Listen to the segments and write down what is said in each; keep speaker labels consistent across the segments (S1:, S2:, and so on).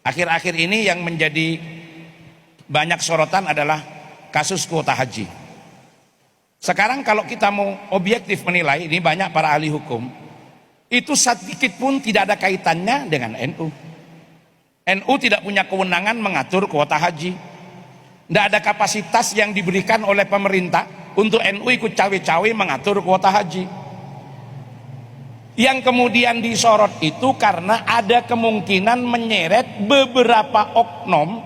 S1: Akhir-akhir ini yang menjadi banyak sorotan adalah kasus kuota haji. Sekarang kalau kita mau objektif menilai, ini banyak para ahli hukum, itu sedikit pun tidak ada kaitannya dengan NU. NU tidak punya kewenangan mengatur kuota haji. Tidak ada kapasitas yang diberikan oleh pemerintah untuk NU ikut cawe-cawe mengatur kuota haji. Yang kemudian disorot itu karena ada kemungkinan menyeret beberapa oknum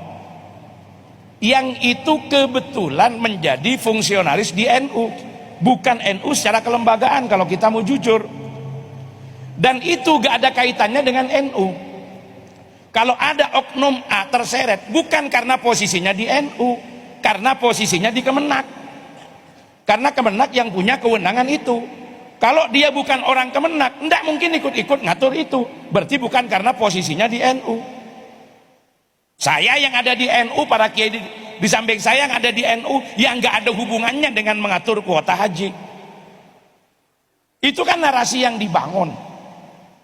S1: yang itu kebetulan menjadi fungsionaris di NU, bukan NU secara kelembagaan kalau kita mau jujur. Dan itu gak ada kaitannya dengan NU. Kalau ada oknum A terseret, bukan karena posisinya di NU, karena posisinya di Kemenak. Karena Kemenak yang punya kewenangan itu. Kalau dia bukan orang Kemenak, tidak mungkin ikut-ikut ngatur itu. Berarti bukan karena posisinya di NU. Saya yang ada di NU, para kiai di samping saya yang ada di NU, yang nggak ada hubungannya dengan mengatur kuota haji. Itu kan narasi yang dibangun.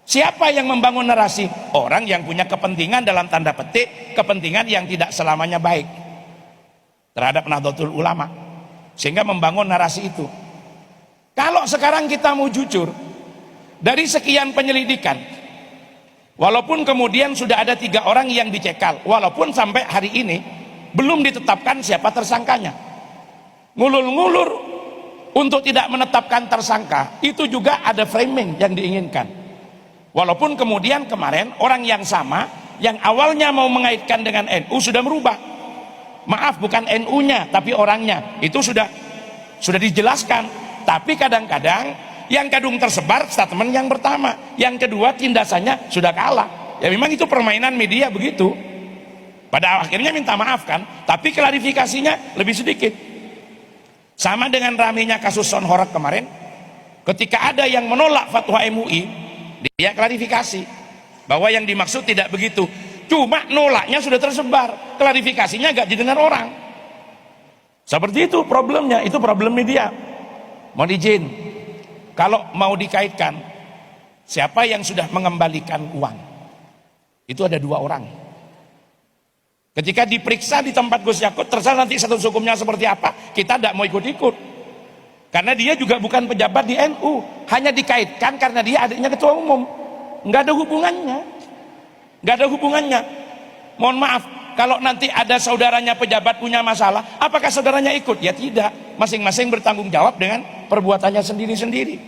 S1: Siapa yang membangun narasi? Orang yang punya kepentingan dalam tanda petik, kepentingan yang tidak selamanya baik terhadap Nahdlatul Ulama, sehingga membangun narasi itu. Kalau sekarang kita mau jujur, dari sekian penyelidikan, walaupun kemudian sudah ada 3 orang yang dicekal, walaupun sampai hari ini belum ditetapkan siapa tersangkanya, ngulur-ngulur untuk tidak menetapkan tersangka, itu juga ada framing yang diinginkan. Walaupun kemudian kemarin orang yang sama, yang awalnya mau mengaitkan dengan NU sudah merubah. Maaf, bukan NU-nya, tapi orangnya. Itu sudah dijelaskan. Tapi kadang-kadang yang kadung tersebar statement yang pertama, yang kedua tindasannya sudah kalah. Ya memang itu permainan media begitu. Pada akhirnya minta maaf kan, tapi klarifikasinya lebih sedikit. Sama dengan ramenya kasus Son Horak kemarin, ketika ada yang menolak fatwa MUI, dia klarifikasi bahwa yang dimaksud tidak begitu. Cuma nolaknya sudah tersebar, klarifikasinya gak didengar orang. Seperti itu problemnya, itu problem media. Mohon izin, kalau mau dikaitkan siapa yang sudah mengembalikan uang, itu ada 2 orang. Ketika diperiksa di tempat Gus Yakut, terserah nanti status hukumnya seperti apa, kita tidak mau ikut-ikut. Karena dia juga bukan pejabat di NU, hanya dikaitkan karena dia adiknya ketua umum. Nggak ada hubungannya, nggak ada hubungannya. Mohon maaf, kalau nanti ada saudaranya pejabat punya masalah, apakah saudaranya ikut? Ya tidak, masing-masing bertanggung jawab dengan perbuatannya sendiri-sendiri.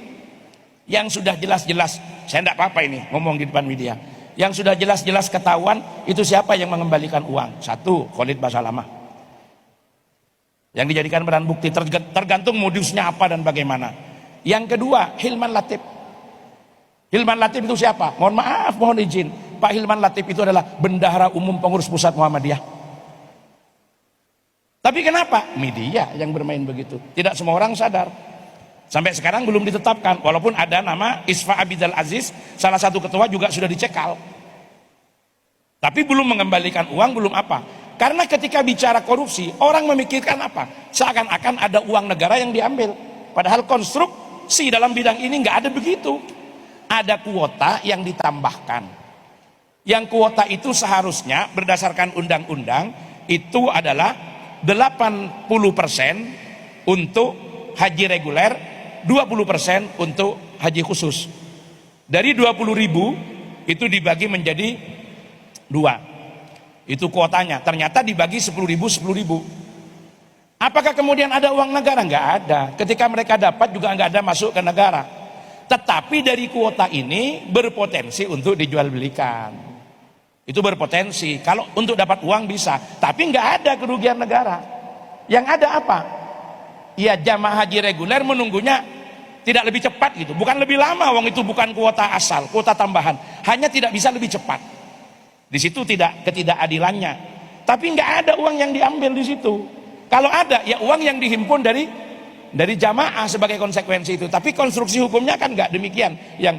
S1: Yang sudah jelas-jelas, saya tidak apa-apa ini ngomong di depan media, yang sudah jelas-jelas ketahuan itu siapa yang mengembalikan uang. 1, Khalid Basalamah, yang dijadikan barang bukti, tergantung modusnya apa dan bagaimana. Yang kedua, Hilman Latif. Hilman Latif itu siapa? Mohon maaf, mohon izin, Pak Hilman Latif itu adalah Bendahara Umum Pengurus Pusat Muhammadiyah. Tapi kenapa? Media yang bermain begitu. Tidak semua orang sadar. Sampai sekarang belum ditetapkan, walaupun ada nama Isfa Abidal Aziz, salah satu ketua juga sudah dicekal. Tapi belum mengembalikan uang, belum apa. Karena ketika bicara korupsi, orang memikirkan apa? Seakan-akan ada uang negara yang diambil. Padahal konstruksi dalam bidang ini nggak ada begitu. Ada kuota yang ditambahkan. Yang kuota itu seharusnya berdasarkan undang-undang itu adalah 80% untuk haji reguler, 20% untuk haji khusus. Dari 20.000 itu dibagi menjadi 2. Itu kuotanya, ternyata dibagi 10.000. Apakah kemudian ada uang negara? Nggak ada. Ketika mereka dapat juga nggak ada masuk ke negara. Tetapi dari kuota ini berpotensi untuk dijual belikan. Itu berpotensi. Kalau untuk dapat uang bisa, tapi nggak ada kerugian negara. Yang ada apa? Ya jamaah haji reguler menunggunya tidak lebih cepat gitu. Bukan lebih lama, uang itu bukan kuota asal, kuota tambahan. Hanya tidak bisa lebih cepat. Di situ tidak ketidakadilannya. Tapi nggak ada uang yang diambil di situ. Kalau ada, ya uang yang dihimpun dari jamaah sebagai konsekuensi itu. Tapi konstruksi hukumnya kan nggak demikian yang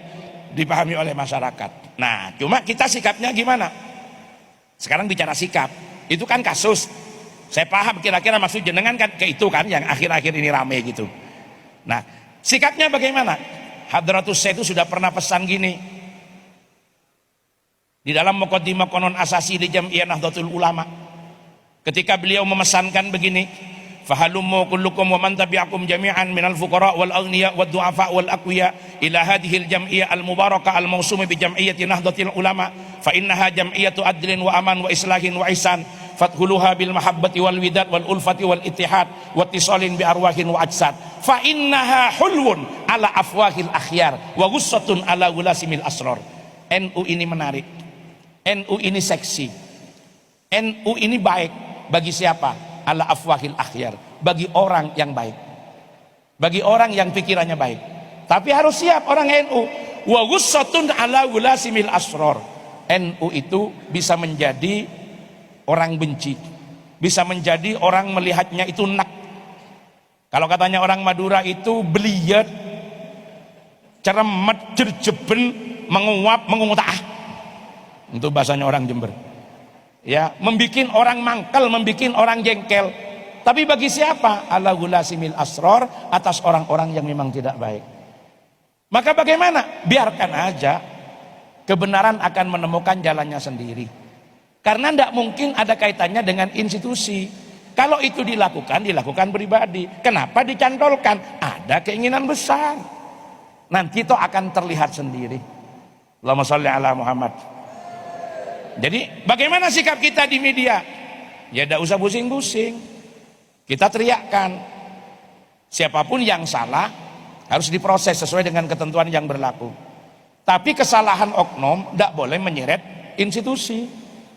S1: dipahami oleh masyarakat. Nah, cuma kita sikapnya gimana? Sekarang bicara sikap, itu kan kasus. Saya paham kira-kira maksud jenengan kan ke itu kan yang akhir-akhir ini rame gitu. Nah, sikapnya bagaimana? Hadratus Syekh itu sudah pernah pesan gini. Di dalam Muqaddimah Konon Asasi di Jam'iyah Nahdlatul Ulama, ketika beliau memesankan begini, fahalummu kullukum wa man tabi'akum jami'an minal fuqara wal aghniya wad du'afa wal aqwiya ila hadhil jam'iyah al mubarakah al mawsumah bi jam'iyyati Nahdlatul Ulama fa innaha jam'iyyatu adlin wa aman wa islahin wa ihsan fathuluha bil mahabbati wal widad wal ulfati wal ittihad wa ittisalin bi arwahin wa ajsad fa innaha hulwun ala afwahil akhyar wa ghussatun ala gulasimil asrar. NU ini menarik, NU ini seksi, NU ini baik bagi siapa? Ala afwahil akhyar, bagi orang yang baik, bagi orang yang pikirannya baik. Tapi harus siap orang NU. Wa ghussatun ala gulasimil asrar. NU itu bisa menjadi orang benci, bisa menjadi orang melihatnya itu nak. Kalau katanya orang Madura itu beliyet, ceremet, jerjeben, menguap, mengutah. Itu bahasanya orang Jember. Ya, membikin orang mangkel, membikin orang jengkel. Tapi bagi siapa? Ala gulasimil asrar, atas orang-orang yang memang tidak baik. Maka bagaimana? Biarkan aja, kebenaran akan menemukan jalannya sendiri. Karena tidak mungkin ada kaitannya dengan institusi. Kalau itu dilakukan pribadi. Kenapa dicantolkan? Ada keinginan besar. Nanti itu akan terlihat sendiri. Allahumma sholli ala Muhammad. Jadi bagaimana sikap kita di media? Ya tidak usah pusing-pusing. Kita teriakkan. Siapapun yang salah harus diproses sesuai dengan ketentuan yang berlaku. Tapi kesalahan oknum tidak boleh menyeret institusi.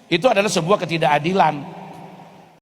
S1: Itu adalah sebuah ketidakadilan.